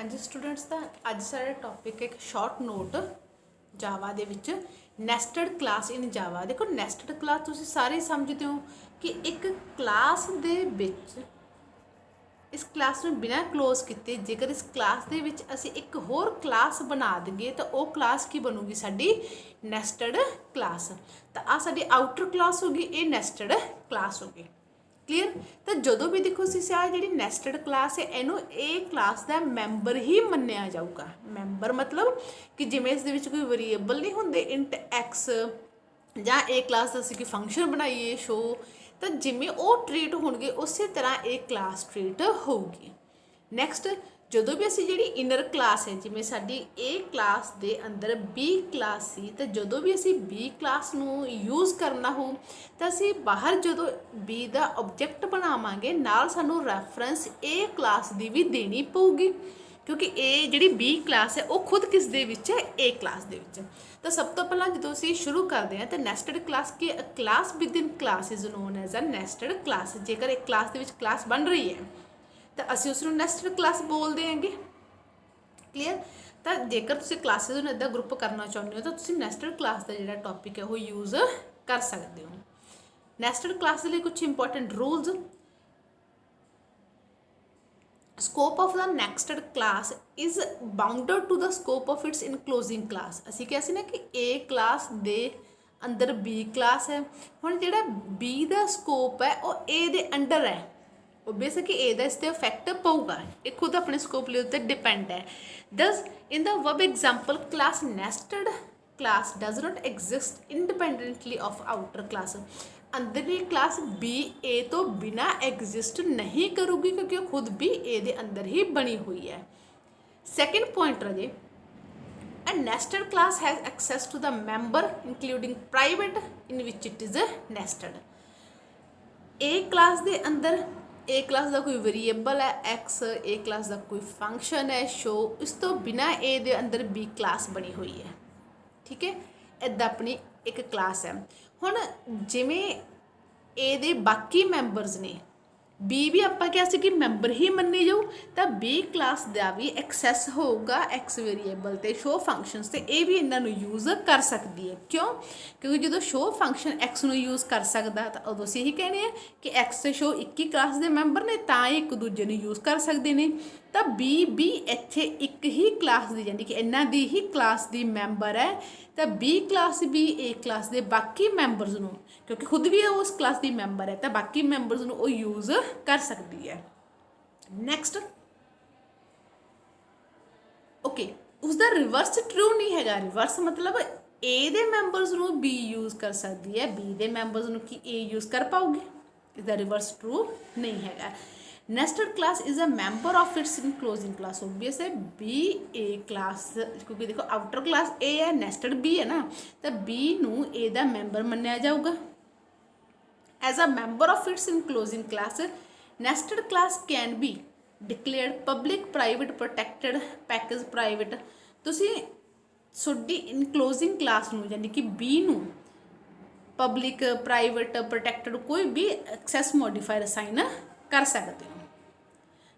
हाँ जी स्टूडेंट्स का अज साडा टॉपिक एक शॉर्ट नोट जावा दे विच नैसटड क्लास इन जावा। देखो नैसटड क्लास तुसीं सारे ही समझते हो कि एक क्लास दे विच इस क्लास में बिना क्लोज किए जेकर इस क्लास दे विच असीं एक होर क्लास बना दईए तो वह क्लास की बनूगी साडी नैसटड क्लास। तो आ साडी आउटर क्लास होगी, ये नैसटड क्लास होगी। क्लीयर। तो जो भी देखो आ जी नैसटड क्लास है इनू ए क्लास का मैंबर ही मन्निया जाऊगा। मैंबर मतलब कि जिमें इस कोई वेरीएबल नहीं होंगे इंट एक्स ਜਾਂ ए क्लास का असीं फंक्शन बनाइए शो, तो जिमें वो ट्रीट होंगे उस तरह ए क्लास ट्रीट होगी। नैक्सट जो भी असी जी इनर क्लास है जिमें साडी ए क्लास के अंदर बी क्लास सी, तो जो भी असी बी क्लास नू यूज़ करना हो तो असी बाहर जो बी का ऑब्जेक्ट बनावांगे नाल सानू रैफरेंस ए क्लास की भी देनी पऊगी, क्योंकि ए जी बी क्लास है वो खुद किस दे विच है, ए क्लास दे विच। तो सब तो पहला जो असी शुरू करते हैं तो नैसटड क्लास की class within class is known as a nested class. जेकर एक क्लास दे विच क्लास बन रही है तो असी उसनू नैसटड क्लास बोल देंगे। क्लीयर। तो जेकर तुसीं क्लासिस नूं इदां ग्रुप करना चाहुंदे हो तो तुसीं नैसटड क्लास का जिहड़ा टॉपिक है वो यूज़ कर सकते हो। नैसटड क्लास के लिए कुछ important rules. Scope of the nested class is bounded to the scope of its enclosing class. असी क्या सी ना कि ए क्लास दे अंदर बी क्लास है। हुण जिहड़ा बी का स्कोप है वो ए दे अंडर है, ओबीयस कि ए दा इस ते इफैक्ट पऊगा, ये खुद अपने स्कोप के उत्ते डिपेंड है। दस in the above example class nested class does not exist independently of outer class. अंदरली क्लास बी ए तो बिना एग्जिस्ट नहीं करूगी क्योंकि वो खुद भी ए दे अंदर ही बनी हुई है। Second point Raje a nested class has access to the member including private in which it is nested। ए क्लास दे अंदर ए क्लास का कोई वेरीएबल है एक्स, ए क्लास का कोई फंक्शन है शो, इस तो बिना ए दे अंदर बी क्लास बनी हुई है। ठीक है, इदा अपनी एक क्लास है। हुण जिमें ए दे बाकी मैंबरस ने बी भी आपां क्या सी कि मैंबर ही मन्नी जाऊ, तो बी क्लास का भी एक्सैस होगा एक्स वेरीएबल ते शो फंक्शनस ते ये भी इन्हों यूज़ कर सकती है। क्यों? क्योंकि जो शो फंक्शन एक्स नू यूज़ कर सकता तो उदों असीं यही कहने हैं कि एक्स ते शो एक ही क्लास के मैंबर ने तां एक दूजे नू यूज़ कर सकते हैं। तो बी भी इत्थे एक ही क्लास की यानी कि इन्हां दी ही क्लास की मैंबर है, तो बी क्लास भी ए क्लास के बाकी मैंबरस नू क्योंकि खुद भी उस क्लास की मैंबर है तो बाकी मैंबरस नू यूज़ कर सकती है। नैक्सट ओके, उसका रिवर्स ट्रू नहीं है। रिवर्स मतलब ए दे मैंबरस नू बी यूज़ कर सकती है, बी दे मैंबरस नू कि ए यूज़ कर पाओगे, इसका रिवर्स ट्रू नहीं है। Nested class is a member of its enclosing class. Obvious है बी ए क्लास क्योंकि देखो आउटर क्लास ए है, नेस्टेड बी है ना, तो बी नू ए दा मैंबर मन्निया जाऊगा। As a member of its enclosing class nested class can be declared public private protected package private. तुसीं सोडी इनक्लोजिंग क्लास नू यानी कि बी नू पब्लिक प्राइवेट प्रोटैक्टेड कोई भी एक्सैस मॉडिफायर असाइन कर सकते हो।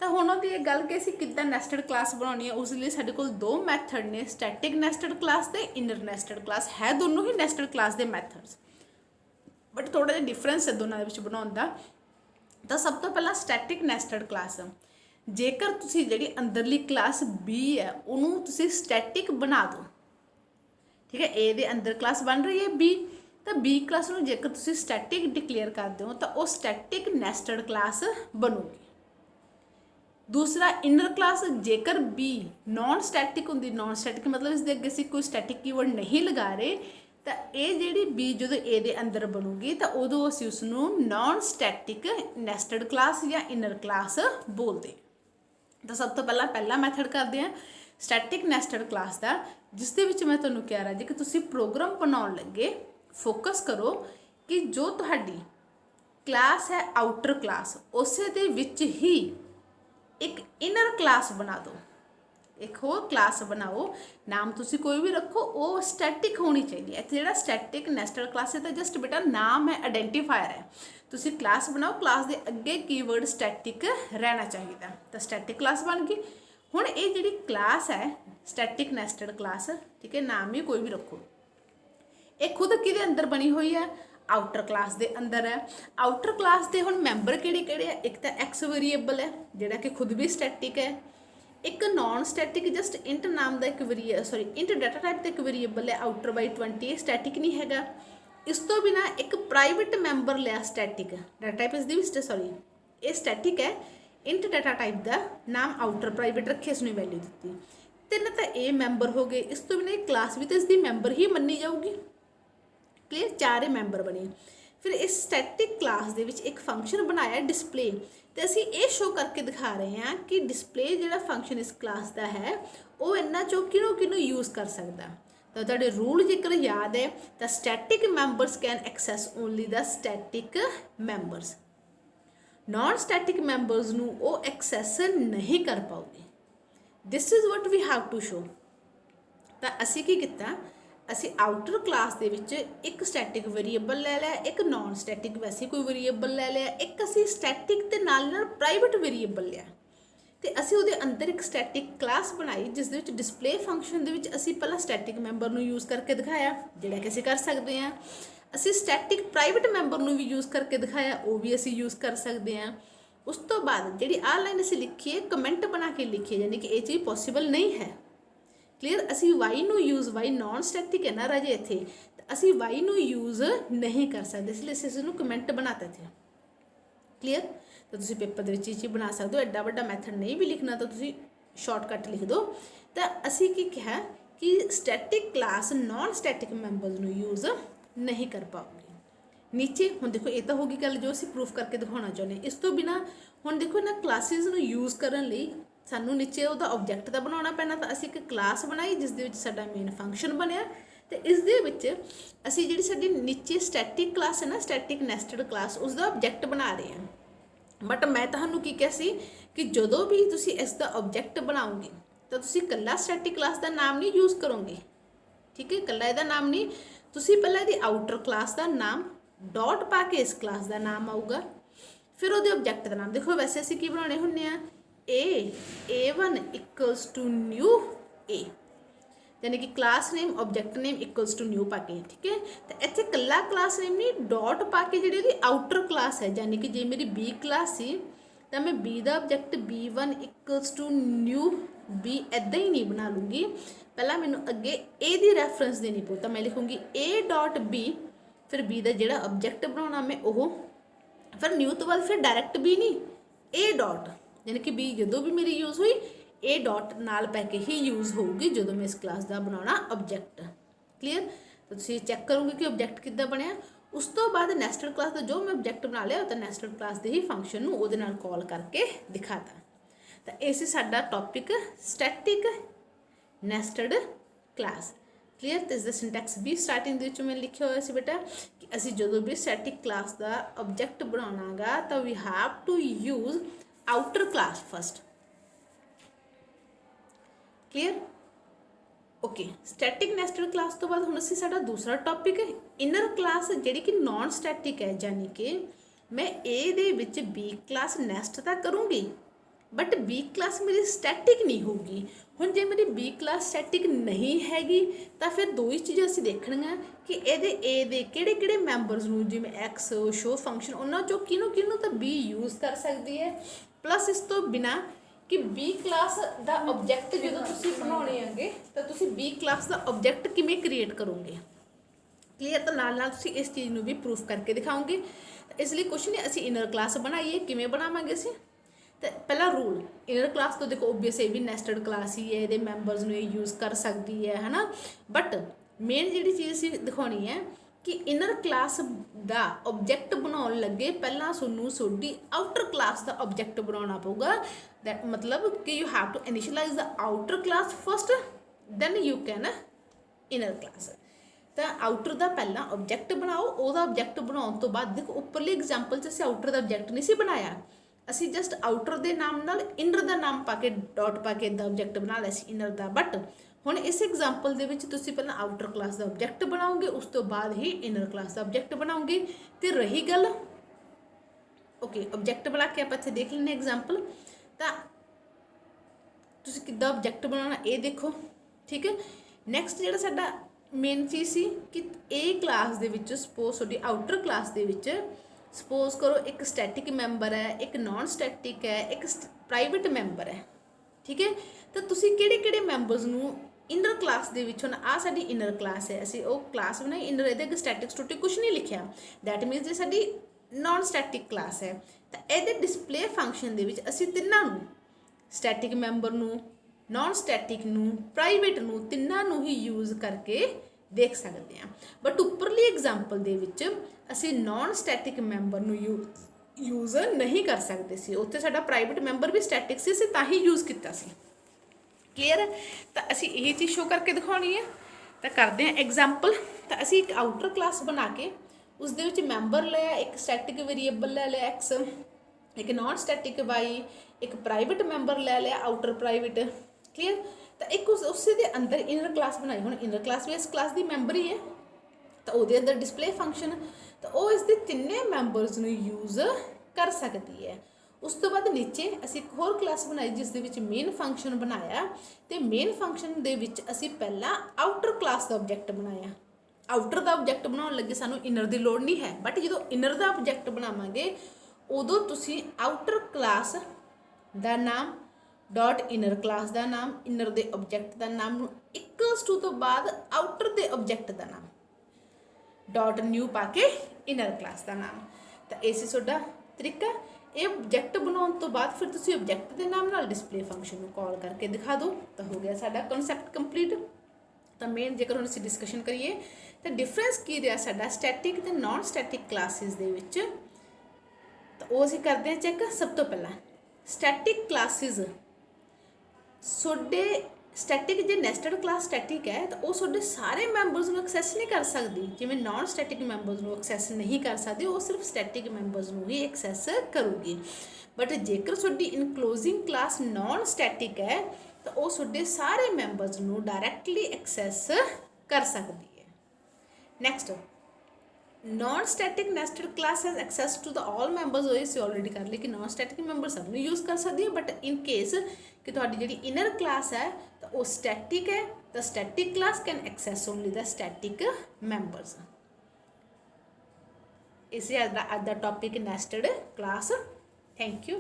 तो हुण दी ये गल कि असीं किद्दां नैसटड क्लास बनाउणी है, उस लई साडे कोल दो मैथड ने, स्टैटिक नैसटड क्लास ते इनर नैसटड क्लास। है दोनों ही नैसटड क्लास के मैथड्स, बट थोड़ा जिहा डिफरेंस है दोनों के बनाउण दा। तो सब तो पहला स्टैटिक नैसटड क्लास, जेकर तुसीं जिहड़ी अंदरली क्लास बी है उन्होंने तुसीं स्टैटिक बना दो। ठीक है, ए दे अंदर क्लास बन रही है बी, तो बी क्लास नूं जेकर तुसीं स्टैटिक डिक्लेयर करते हो तो वह स्टैटिक नैसटड क्लास बनूगी। दूसरा इनर क्लास, जेकर बी नॉन स्टैटिक होंगी, नॉन स्टैटिक मतलब इस अगे असीं कोई स्टैटिक कीवर्ड नहीं लगा रहे, तो ये जिहड़ी बी जो ए दे अंदर बनूगी तो उदों असीं उसनूं नॉन स्टैटिक नैसटड क्लास या इनर क्लास बोलते। तो सब तो पहला मैथड करते हैं स्टैटिक नैसटड क्लास का, जिस दे विच मैं तुहानूं कह रहा जी कि तुसीं प्रोग्राम बनाउण लगे फोकस करो कि जो तुहाडी क्लास है आउटर क्लास उस दे विच ही एक इनर क्लास बना दो, एक होर क्लास बनाओ, नाम तुसी कोई भी रखो, वो स्टैटिक होनी चाहिए। इत्थे जिहड़ा स्टैटिक नैसटड क्लास है तो जस्ट बेटा नाम है, आइडेंटिफायर है। तुसी क्लास बनाओ, क्लास के अगे कीवर्ड स्टैटिक रहना चाहिए, तो स्टैटिक क्लास बन गई। हुण ये जिहड़ी क्लास है स्टैटिक नेस्टेड क्लास, ठीक है, नाम ही कोई भी रखो, ये खुद किहदे अंदर बनी हुई है, आउटर क्लास दे अंदर है। आउटर क्लास दे हुण मैंबर किहड़े किहड़े है, एक तो एक्स वेरीएबल है जिहड़ा कि खुद भी स्टैटिक है, एक नॉन स्टैटिक जस्ट इंट नाम का एक इंट डाटा टाइप का एक वेरीएबल है आउटर बाई 20, स्टैटिक नहीं हैगा। इस तो बिना एक प्राइवेट मैंबर लिया स्टैटिक डाटा टाइप इसदी ये स्टैटिक है, इंट डाटा टाइप का नाम आउटर प्राइवेट रखे, इसमें वैल्यू दी, तीन तो ये मैंबर हो गए। इस तो बिना एक क्लास भी तो इसकी मैंबर ही मनी जाऊगी। क्लियर, चार ही मैंबर बने। फिर इस स्टैटिक क्लास दे विच एक फंक्शन बनाया डिस्प्ले, तो असी ये शो करके दिखा रहे हैं कि डिस्प्ले जिहड़ा फंक्शन इस क्लास का है वो इन्हां चों किनों किनों यूज़ कर सकता। तो तुहाडे रूल जेकर याद है तो static members can access only the static members, non static members नूं वो एक्सैस नहीं कर पाओगे। This is what we have to show. तो असी की कीता, असी आउटर क्लास दे विच एक स्टैटिक वेरीएबल ले लिया, एक नॉन स्टैटिक वैसे कोई वेरीएबल ले लिया, एक असी स्टैटिक ते नाल प्राइवेट वेरीएबल लिया, तो असी उहदे अंदर एक स्टैटिक क्लास बनाई जिस दे विच डिस्प्ले फंक्शन दे विच असी पहला स्टैटिक मैंबर नूं यूज़ करके दिखाया, जिहड़ा कि असी कर सकते हैं। असी स्टैटिक प्राइवेट मैंबर नूं भी यूज़ करके दिखाया, वो भी असी यूज़ कर सकते हैं। उस तो बाद जिहड़ी आ लाइन असी लिखी है कमेंट बना के लिखी है, यानी कि ये चीज़ पॉसीबल नहीं है। क्लीयर, असी वाई नू यूज़, वाई नॉन स्टैटिक है ना राजे इत्थे, तो असी वाई नू यूज़ नहीं कर सकते, इसलिए असीं इसनूं कमेंट बनाते थे। क्लीयर, तो तुसीं पेपर दे विच चीज़ बना सकते हो, एड्डा वड्डा मैथड नहीं भी लिखना तो तुसीं शॉर्टकट लिख दो। तो असी की कहा कि static class non static members नू यूज़ नहीं कर पाओगे। नीचे हुण देखो ये तो होगी गल जो असीं प्रूफ करके दिखाना चाहुंदे। इस तो बिना हुण देखो इन्हां क्लासिस नू यूज़ करन लई सानू नीचे ਉਹਦਾ ऑब्जेक्ट ਦਾ बनाना पैना, तो असी एक क्लास बनाई जिस दे विच साडा मेन फंक्शन बनया, तो इस दे विच असी जिहड़ी साडी नीचे स्टैटिक क्लास है ना, स्टैटिक नेस्टेड क्लास, उसका ऑब्जेक्ट बना रहे हैं। बट मैं तुहानू की कहा सी कि जदों भी तुसी इसका ऑब्जेक्ट बनाओगे तो तुसी कल्ला स्टैटिक क्लास का नाम नहीं यूज़ करोगे, ठीक है, कल्ला इहदा नाम नहीं, तुसी पहला इहदी आउटर क्लास का नाम डॉट पा के इस क्लास का नाम आऊगा, फिर वो ऑब्जेक्ट का नाम। देखो वैसे असी की बनाने हुंदे आ, A1 equals to new A, यानी कि class name object name equals to new पा के, ठीक है। तो इत्थे कल्ला क्लास नेम नहीं डॉट पा के जिहड़ी आउटर क्लास है, यानी कि जे मेरी B क्लास सी तो मैं B का object B1 equals to new B इदां ही नहीं बना लूँगी, पहला मैनू अगे A की रैफरेंस देनी पऊ, तो मैं लिखूँगी A डॉट B, फिर B का जिहड़ा ऑब्जेक्ट बनाना मैं वो, फिर न्यू तो बाद फिर डायरैक्ट B नहीं A डॉट, यानी कि B जो भी मेरी यूज़ हुई A डॉट नाल पै के ही यूज़ होगी जो मैं इस क्लास का बनाना ऑब्जेक्ट। क्लीयर, तो तुसीं चैक करोगे कि ऑब्जेक्ट किद्दां बनिया। उस तो बाद नैस्टेड क्लास का जो मैं ऑब्जेक्ट बना लिया तो नैस्टेड क्लास के ही फंक्शन नूं उहदे नाल कॉल करके दिखाता। तो इस साडा topic static nested class. Clear, तो इसका सिंटैक्स भी स्टार्टिंग दे मैं लिखा हुआ सी बेटा कि असीं जदों भी स्टैटिक क्लास का ऑब्जेक्ट बनाउणा गा तो we have to use outer class first. Clear, okay. Static nested class तो बाद हुण असीं साडा दूसरा टॉपिक है इनर क्लास, जिहड़ी कि नॉन स्टैटिक है, यानी कि मैं ए दे विच बी क्लास नैस्ट तो करूँगी बट बी क्लास मेरी स्टैटिक नहीं होगी। हुण जे मेरी बी क्लास स्टैटिक नहीं हैगी तो फिर दो ही चीज़ां असीं देखणीआं कि इहदे ए दे किहड़े किहड़े मैंबरस नूं जिवें एक्स शो फंक्शन उन्हां चों किहनूं किहनूं तो बी यूज़ कर सकदी है, प्लस इस तो बिना कि बी क्लास का ऑब्जेक्ट जो तुसीं बनाउणे आगे तो तुसीं बी क्लास का ऑब्जेक्ट किवें क्रिएट करोगे। क्लीयर, तो नाल नाल तुसीं इस चीज़ नूं भी प्रूफ करके दिखाओगे। इसलिए कुछ नहीं, असीं इनर क्लास बनाइए, किवें बनावांगे असीं, तो पहला रूल इनर क्लास तो देखो ओबीअस ये भी नैस्टेड क्लास ही है, ये मैंबरस नूं यूज़ कर सकती है ना, बट मेन जिहड़ी चीज़ असीं दिखाउणी है कि इनर क्लास का ऑब्जेक्ट बनाउण लगे पहला सोनू सोडी आउटर क्लास का ऑब्जेक्ट बनाउणा पऊगा। दैट मतलब कि you have to initialise the outer class first then you can inner class. तो आउटर का पहला ऑब्जेक्ट बनाओ, वह ऑब्जेक्ट बनाने तो बाद देखो उपरली एग्जाम्पल से आउटर का ऑब्जेक्ट नहीं सी बनाया, असी जस्ट आउटर के नाम नाल इनर का नाम पा के डॉट पा के इदा ऑब्जेक्ट बना लिया इनर का। बट हुण इस एग्जाम्पल दे विच तुसीं पहलां आउटर क्लास का ऑब्जेक्ट बनाओगे, उस तो बाद ही इनर क्लास का ऑब्जेक्ट बनाओगे। तो रही गल ओके ऑब्जेक्ट बना के आप इत्थे देख लेने एग्जाम्पल, तो ਤੁਸੀਂ ਕਿੱਦਾਂ ਆਬਜੈਕਟ ਬਣਾਉਣਾ ਇਹ ਦੇਖੋ। ਠੀਕ ਹੈ, ਨੈਕਸਟ ਜਿਹੜਾ ਸਾਡਾ ਮੇਨ ਚੀਜ਼ ਸੀ ਕਿ ਇਹ ਕਲਾਸ ਦੇ ਵਿੱਚ ਸਪੋਜ਼ ਤੁਹਾਡੀ ਆਊਟਰ ਕਲਾਸ ਦੇ ਵਿੱਚ ਸਪੋਜ਼ ਕਰੋ ਇੱਕ ਸਟੈਟਿਕ ਮੈਂਬਰ ਹੈ, ਇੱਕ ਨਾਨ ਸਟੈਟਿਕ ਹੈ, ਇੱਕ ਪ੍ਰਾਈਵੇਟ ਮੈਂਬਰ ਹੈ। ਠੀਕ ਹੈ, ਤਾਂ ਤੁਸੀਂ ਕਿਹੜੇ ਕਿਹੜੇ ਮੈਂਬਰਸ ਨੂੰ ਇਨਰ ਕਲਾਸ ਦੇ ਵਿੱਚ, ਹੁਣ ਆਹ ਸਾਡੀ ਇਨਰ ਕਲਾਸ ਹੈ, ਅਸੀਂ ਉਹ ਕਲਾਸ ਬਣਾਈ ਇਨਰ, ਇਹਦੇ ਅੱਗੇ ਸਟੈਟਿਕ ਸਟੂਟਿਕ ਕੁਛ ਨਹੀਂ ਲਿਖਿਆ। ਦੈਟ ਮੀਨਸ ਜੇ ਸਾਡੀ ਨਾਨ ਸਟੈਟਿਕ ਕਲਾਸ ਹੈ ਤਾਂ ਇਹਦੇ ਡਿਸਪਲੇ ਫੰਕਸ਼ਨ ਦੇ ਵਿੱਚ ਅਸੀਂ ਤਿੰਨਾਂ ਨੂੰ, ਸਟੈਟਿਕ ਮੈਂਬਰ ਨੂੰ, ਨਾਨ ਸਟੈਟਿਕ ਨੂੰ, ਪ੍ਰਾਈਵੇਟ ਨੂੰ, ਤਿੰਨਾਂ ਨੂੰ ਹੀ ਯੂਜ਼ ਕਰਕੇ ਦੇਖ ਸਕਦੇ ਹਾਂ। ਬਟ ਉੱਪਰਲੀ ਐਗਜ਼ਾਮਪਲ ਦੇ ਵਿੱਚ ਅਸੀਂ ਨਾਨ ਸਟੈਟਿਕ ਮੈਂਬਰ ਨੂੰ ਯੂਜ਼ ਨਹੀਂ ਕਰ ਸਕਦੇ ਸੀ। ਉੱਥੇ ਸਾਡਾ ਪ੍ਰਾਈਵੇਟ ਮੈਂਬਰ ਵੀ ਸਟੈਟਿਕ ਸੀ, ਅਸੀਂ ਤਾਂ ਹੀ ਯੂਜ਼ ਕੀਤਾ ਸੀ। ਕਲੀਅਰ ਹੈ? ਤਾਂ ਅਸੀਂ ਇਹ ਚੀਜ਼ ਸ਼ੋ ਕਰਕੇ ਦਿਖਾਉਣੀ ਹੈ। ਤਾਂ ਕਰਦੇ ਹਾਂ ਐਗਜ਼ਾਮਪਲ। ਤਾਂ ਅਸੀਂ ਇੱਕ ਆਊਟਰ ਕਲਾਸ ਬਣਾ ਕੇ ਉਸ ਦੇ ਵਿੱਚ ਮੈਂਬਰ ਲਿਆ, ਇੱਕ ਸਟੈਟਿਕ ਵੇਰੀਏਬਲ ਲੈ ਲਿਆ x, ਇੱਕ ਨਾਨ ਸਟੈਟਿਕ y, ਇੱਕ ਪ੍ਰਾਈਵੇਟ ਮੈਂਬਰ ਲੈ ਲਿਆ ਆਊਟਰ ਪ੍ਰਾਈਵੇਟ। ਕਲੀਅਰ? ਤਾਂ ਇੱਕ ਉਸੇ ਦੇ ਅੰਦਰ ਇਨਰ ਕਲਾਸ ਬਣਾਈ। ਹੁਣ ਇਨਰ ਕਲਾਸ ਵੀ ਇਸ ਕਲਾਸ ਦੀ ਮੈਂਬਰ ਹੀ ਹੈ, ਤਾਂ ਉਹਦੇ ਅੰਦਰ ਡਿਸਪਲੇ ਫੰਕਸ਼ਨ, ਤਾਂ ਉਹ ਇਸ ਦੇ ਤਿੰਨੇ ਮੈਂਬਰਸ ਨੂੰ ਯੂਜ਼ ਕਰ ਸਕਦੀ ਹੈ। ਉਸ ਤੋਂ ਬਾਅਦ ਨੀਚੇ ਅਸੀਂ ਇੱਕ ਹੋਰ ਕਲਾਸ ਬਣਾਈ ਜਿਸ ਦੇ ਵਿੱਚ ਮੇਨ ਫੰਕਸ਼ਨ ਬਣਾਇਆ, ਤੇ ਮੇਨ ਫੰਕਸ਼ਨ ਦੇ ਵਿੱਚ ਅਸੀਂ ਪਹਿਲਾਂ ਆਊਟਰ ਕਲਾਸ ਦਾ ਆਬਜੈਕਟ ਬਣਾਇਆ। ਆਊਟਰ ਦਾ ਆਬਜੈਕਟ ਬਣਾਉਣ ਲੱਗੇ ਸਾਨੂੰ ਇਨਰ ਦੀ ਲੋੜ ਨਹੀਂ ਹੈ, ਬਟ ਜਦੋਂ ਇਨਰ ਦਾ ਆਬਜੈਕਟ ਬਣਾਵਾਂਗੇ ਉਦੋਂ ਤੁਸੀਂ ਆਊਟਰ ਕਲਾਸ ਦਾ ਨਾਮ ਡਾਟ ਇਨਰ ਕਲਾਸ ਦਾ ਨਾਮ, ਇਨਰ ਦੇ ਆਬਜੈਕਟ ਦਾ ਨਾਮ ਨੂੰ ਇਕੁਅਲਸ ਟੂ ਤੋਂ ਬਾਅਦ ਆਊਟਰ ਦੇ ਆਬਜੈਕਟ ਦਾ ਨਾਮ ਡਾਟ ਨਿਊ ਪਾ ਕੇ ਇਨਰ ਕਲਾਸ ਦਾ ਨਾਮ। ਤਾਂ ਇਹ ਸੀ ਤੁਹਾਡਾ ਤਰੀਕਾ। ਇਹ ਆਬਜੈਕਟ ਬਣਾਉਣ ਤੋਂ ਬਾਅਦ ਫਿਰ ਤੁਸੀਂ ਆਬਜੈਕਟ ਦੇ ਨਾਮ ਨਾਲ ਡਿਸਪਲੇ ਫੰਕਸ਼ਨ ਨੂੰ ਕਾਲ ਕਰਕੇ ਦਿਖਾ ਦਿਓ, ਤਾਂ ਹੋ ਗਿਆ ਸਾਡਾ ਕਨਸੈਪਟ ਕੰਪਲੀਟ। ਤਾਂ ਮੇਨ ਜੇਕਰ ਹੁਣ ਅਸੀਂ ਡਿਸਕਸ਼ਨ ਕਰੀਏ ਤਾਂ ਡਿਫਰੈਂਸ ਕੀ ਰਿਹਾ ਸਾਡਾ ਸਟੈਟਿਕ ਤੇ ਨਾਨ ਸਟੈਟਿਕ ਕਲਾਸਿਸ ਦੇ ਵਿੱਚ, ਤਾਂ ਉਹ ਅਸੀਂ ਕਰਦੇ ਹਾਂ ਚੈੱਕ। ਸਭ ਤੋਂ ਪਹਿਲਾਂ ਸਟੈਟਿਕ ਕਲਾਸਿਸ ਤੁਹਾਡੇ ਸਟੈਟਿਕ, ਜੇ ਨੈਸਟਡ ਕਲਾਸ ਸਟੈਟਿਕ ਹੈ ਤਾਂ ਉਹ ਤੁਹਾਡੇ ਸਾਰੇ ਮੈਂਬਰਸ ਨੂੰ ਐਕਸੈਸ ਨਹੀਂ ਕਰ ਸਕਦੀ, ਜਿਵੇਂ ਨਾਨ ਸਟੈਟਿਕ ਮੈਂਬਰਸ ਨੂੰ ਐਕਸੈਸ ਨਹੀਂ ਕਰ ਸਕਦੀ, ਉਹ ਸਿਰਫ ਸਟੈਟਿਕ ਮੈਂਬਰਸ ਨੂੰ ਹੀ ਐਕਸੈਸ ਕਰੂਗੀ। ਬਟ ਜੇਕਰ ਤੁਹਾਡੀ ਇਨਕਲੋਜ਼ਿੰਗ ਕਲਾਸ ਨਾਨ ਸਟੈਟਿਕ ਹੈ ਤਾਂ ਉਹ ਤੁਹਾਡੇ ਸਾਰੇ ਮੈਂਬਰਸ ਨੂੰ ਡਾਇਰੈਕਟਲੀ ਐਕਸੈਸ ਕਰ ਸਕਦੀ ਹੈ। Next, non static nested class has access to the all members. ਉਹ ਅਸੀਂ ਆਲਰੇਡੀ ਕਰ ਲਈ ਕਿ ਨਾਨ ਸਟੈਟਿਕ ਮੈਂਬਰ ਸਭ ਨੂੰ ਯੂਜ਼ ਕਰ ਸਕਦੀ ਹੈ, ਬਟ ਇਨ ਕੇਸ ਕਿ ਤੁਹਾਡੀ ਜਿਹੜੀ ਇਨਰ ਕਲਾਸ ਹੈ ਤਾਂ ਉਹ ਸਟੈਟਿਕ ਹੈ, ਤਾਂ static class can access only the static members. ਇਸ ਅੱਜ ਦਾ topic nested class. Thank you.